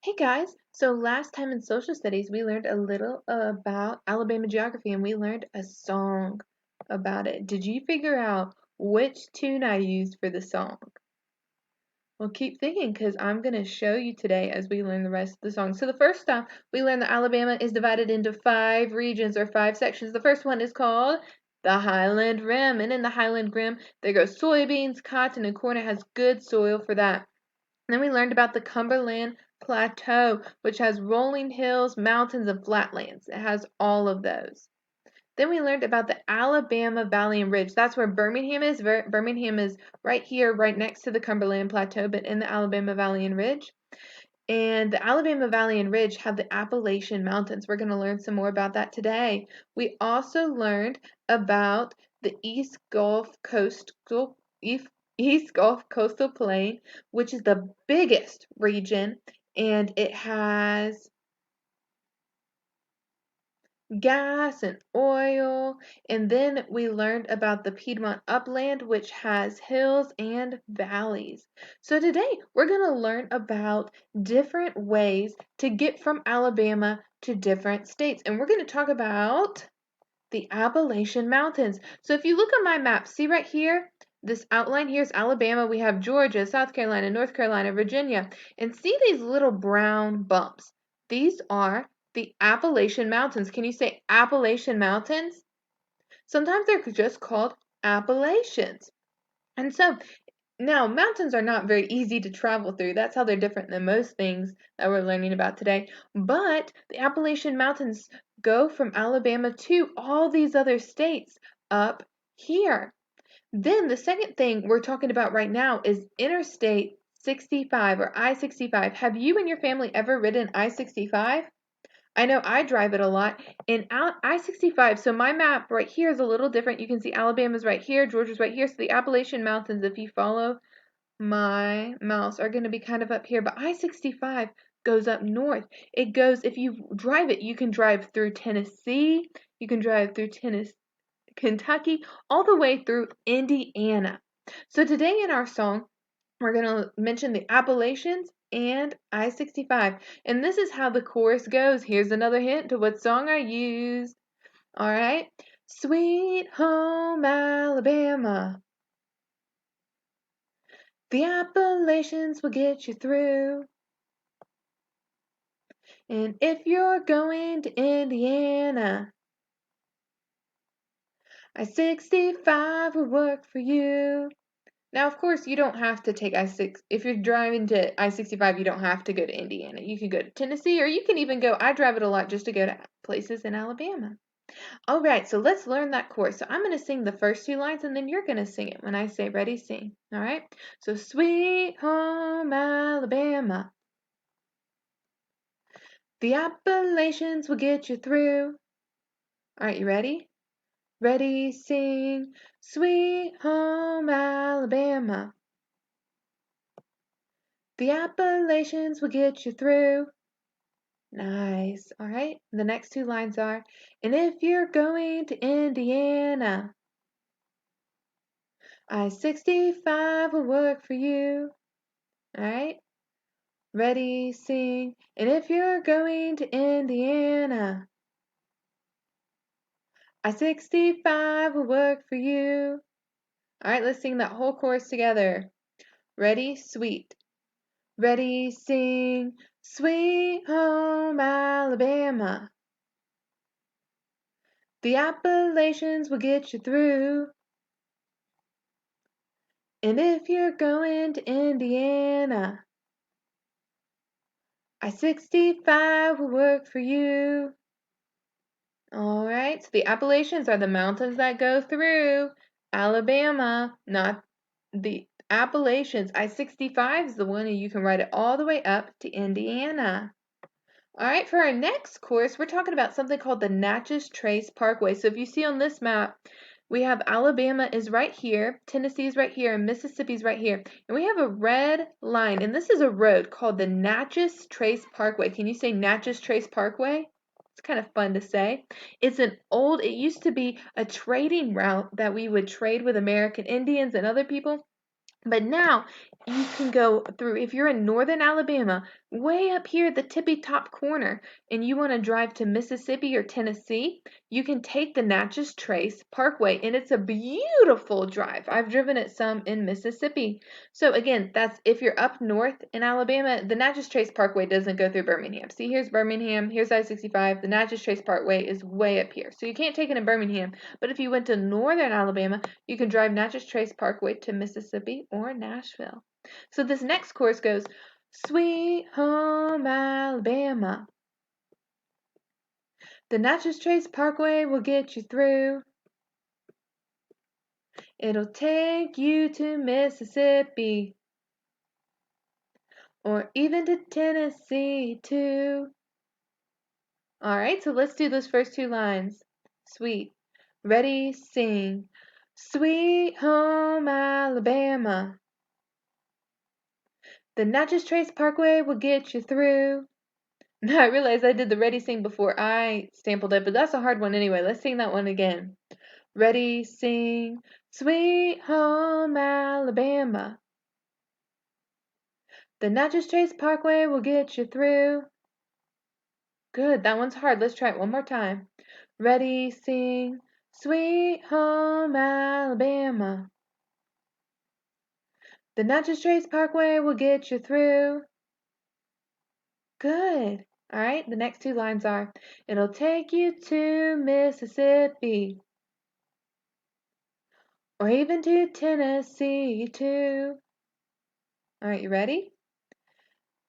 Hey guys, so last time in social studies we learned a little about Alabama geography and we learned a song about it. Did you figure out which tune I used for the song? Well, keep thinking because I'm going to show you today as we learn the rest of the song. So the first time we learned that Alabama is divided into 5 regions or 5 sections. The first one is called the Highland Rim, and in the Highland Rim there go soybeans, cotton, and corn. It has good soil for that. Then we learned about the Cumberland Plateau, which has rolling hills, mountains, and flatlands. It has all of those. Then we learned about the Alabama Valley and Ridge. That's where Birmingham is. Birmingham is right here, right next to the Cumberland Plateau, but in the Alabama Valley and Ridge. And the Alabama Valley and Ridge have the Appalachian Mountains. We're going to learn some more about that today. We also learned about the East Gulf Coastal Plain, which is the biggest region, and it has gas and oil. And then we learned about the Piedmont Upland, which has hills and valleys. So today we're going to learn about different ways to get from Alabama to different states. And we're going to talk about the Appalachian Mountains. So if you look on my map, see right here, this outline here is Alabama. We have Georgia, South Carolina, North Carolina, Virginia. And see these little brown bumps? These are the Appalachian Mountains. Can you say Appalachian Mountains? Sometimes they're just called Appalachians. And so now mountains are not very easy to travel through. That's how they're different than most things that we're learning about today. But the Appalachian Mountains go from Alabama to all these other states up here. Then the second thing we're talking about right now is Interstate 65 or I-65. Have you and your family ever ridden I-65? I know I drive it a lot. And I-65, so my map right here is a little different. You can see Alabama's right here, Georgia's right here. So the Appalachian Mountains, if you follow my mouse, are going to be kind of up here. But I-65 goes up north. It goes, if you drive it, you can drive through Tennessee. You can drive through Tennessee, Kentucky, all the way through Indiana. So today in our song, we're going to mention the Appalachians and I-65. And this is how the chorus goes. Here's another hint to what song I used. All right. Sweet home Alabama, the Appalachians will get you through. And if you're going to Indiana, I-65 will work for you. Now, of course, you don't have to take I-6. If you're driving to I-65, you don't have to go to Indiana. You can go to Tennessee, or you can even go, I drive it a lot just to go to places in Alabama. All right, so let's learn that chorus. So I'm going to sing the first 2 lines, and then you're going to sing it when I say ready, sing. All right? So, sweet home Alabama, the Appalachians will get you through. All right, you ready? Ready, sing, sweet home Alabama, the Appalachians will get you through. Nice. All right. The next 2 lines are, and if you're going to Indiana, I-65 will work for you. All right. Ready, sing. And if you're going to Indiana, I-65 will work for you. All right. Let's sing that whole chorus together. Ready, sweet. Ready, sing. Sweet home Alabama, the Appalachians will get you through. And if you're going to Indiana, I-65 will work for you. All right, so the Appalachians are the mountains that go through Alabama, not the Appalachians. I-65 is the one, and you can ride it all the way up to Indiana. All right, for our next course, we're talking about something called the Natchez Trace Parkway. So if you see on this map, we have Alabama is right here, Tennessee is right here, and Mississippi's right here. And we have a red line, and this is a road called the Natchez Trace Parkway. Can you say Natchez Trace Parkway? It's kind of fun to say. It used to be a trading route that we would trade with American Indians and other people. But now you can go through, if you're in northern Alabama, way up here at the tippy top corner, and you want to drive to Mississippi or Tennessee, you can take the Natchez Trace Parkway, and it's a beautiful drive. I've driven it some in Mississippi. So again, that's if you're up north in Alabama, the Natchez Trace Parkway doesn't go through Birmingham. See, here's Birmingham, here's I-65, the Natchez Trace Parkway is way up here. So you can't take it in Birmingham, but if you went to northern Alabama, you can drive Natchez Trace Parkway to Mississippi or Nashville. So this next chorus goes, Sweet Home Alabama. The Natchez Trace Parkway will get you through. It'll take you to Mississippi or even to Tennessee too. All right, so let's do those first two lines. Sweet. Ready, sing. Sweet Home Alabama. The Natchez Trace Parkway will get you through. Now I realized I did the ready sing before I sampled it, but that's a hard one anyway. Let's sing that one again. Ready, sing, Sweet Home Alabama. The Natchez Trace Parkway will get you through. Good, that one's hard. Let's try it one more time. Ready, sing, Sweet Home Alabama. The Natchez Trace Parkway will get you through. Good. All right, the next two lines are, It'll take you to Mississippi or even to Tennessee too. All right, you ready?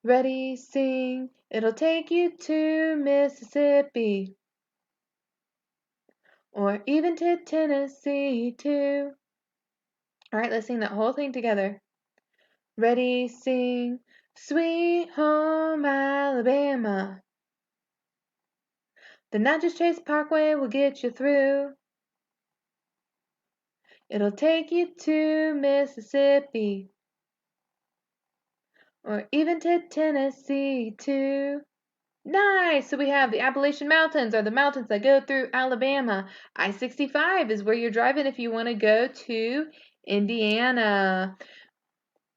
Ready, sing. It'll take you to Mississippi or even to Tennessee too. All right, let's sing that whole thing together. Ready, sing. Sweet Home Alabama. The Natchez Trace Parkway will get you through. It'll take you to Mississippi or even to Tennessee too. Nice! So we have the Appalachian Mountains, are the mountains that go through Alabama. I-65 is where you're driving if you want to go to Indiana.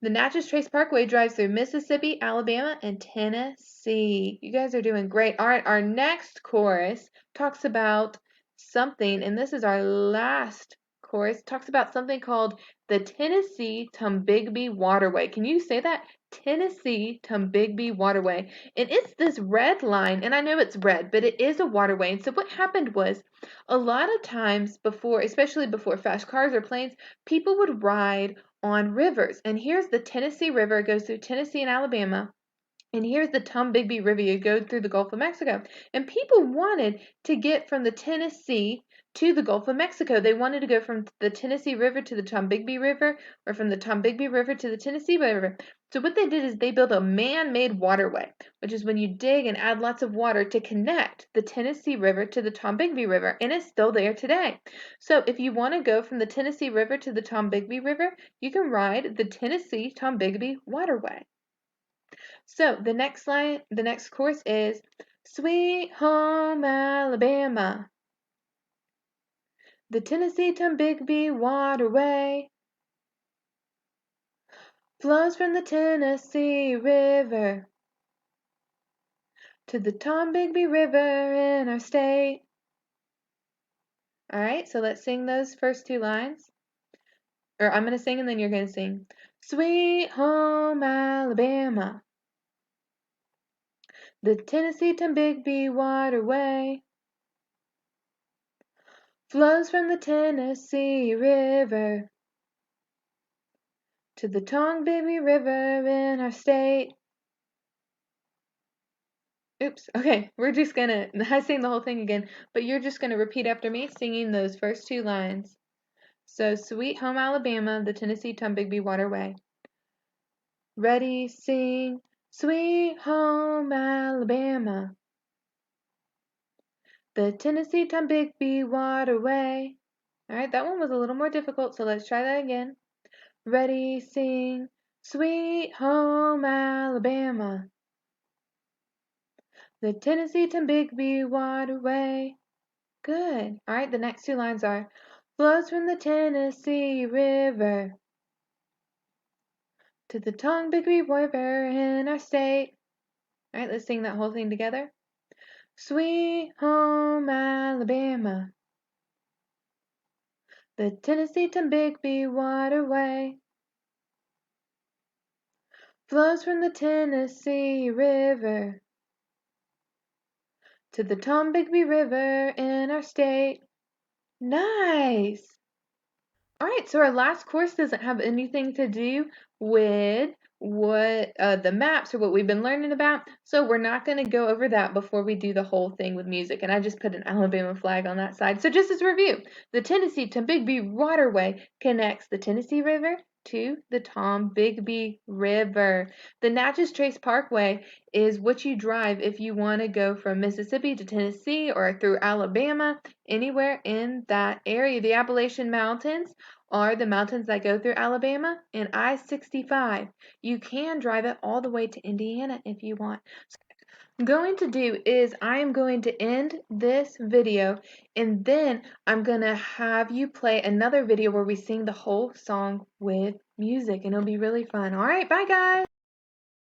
The Natchez Trace Parkway drives through Mississippi, Alabama, and Tennessee. You guys are doing great. All right, our next chorus talks about something, and this is our last chorus, talks about something called the Tennessee Tombigbee Waterway. Can you say that? Tennessee Tombigbee Waterway. And it's this red line, and I know it's red, but it is a waterway. And so what happened was a lot of times before, especially before fast cars or planes, people would ride on rivers. And here's the Tennessee River. It goes through Tennessee and Alabama. And here's the Tombigbee River. You go through the Gulf of Mexico. And people wanted to get from the Tennessee to the Gulf of Mexico. They wanted to go from the Tennessee River to the Tombigbee River or from the Tombigbee River to the Tennessee River. So what they did is they built a man-made waterway, which is when you dig and add lots of water to connect the Tennessee River to the Tombigbee River. And it's still there today. So if you want to go from the Tennessee River to the Tombigbee River, you can ride the Tennessee Tombigbee Waterway. So the next chorus is Sweet Home Alabama. The Tennessee Tombigbee Waterway flows from the Tennessee River to the Tombigbee River in our state. All right, so let's sing those first two lines. Or I'm going to sing and then you're going to sing. Sweet Home Alabama. The Tennessee Tombigbee Waterway flows from the Tennessee River to the Tombigbee River in our state. Oops, okay, we're just gonna, I sing the whole thing again, but you're just gonna repeat after me singing those first two lines. So, Sweet Home Alabama, the Tennessee Tombigbee Waterway. Ready, sing, Sweet Home Alabama. The Tennessee Tombigbee Waterway. Alright, that one was a little more difficult, so let's try that again. Ready, sing, Sweet Home Alabama. The Tennessee Tombigbee Waterway. Good. Alright, the next two lines are flows from the Tennessee River to the Tombigbee River in our state. All right, let's sing that whole thing together. Sweet home Alabama, the Tennessee Tombigbee waterway flows from the Tennessee River to the Tombigbee River in our state. Nice! Alright, so our last course doesn't have anything to do with what the maps or what we've been learning about, so we're not going to go over that before we do the whole thing with music, and I just put an Alabama flag on that side. So just as a review, the Tennessee Tombigbee Waterway connects the Tennessee River to the Tombigbee River. The Natchez Trace Parkway is what you drive if you want to go from Mississippi to Tennessee or through Alabama, anywhere in that area. The Appalachian Mountains are the mountains that go through Alabama, and I-65. You can drive it all the way to Indiana if you want. So what I'm going to do is I am going to end this video, and then I'm going to have you play another video where we sing the whole song with music, and it'll be really fun. All right, bye guys.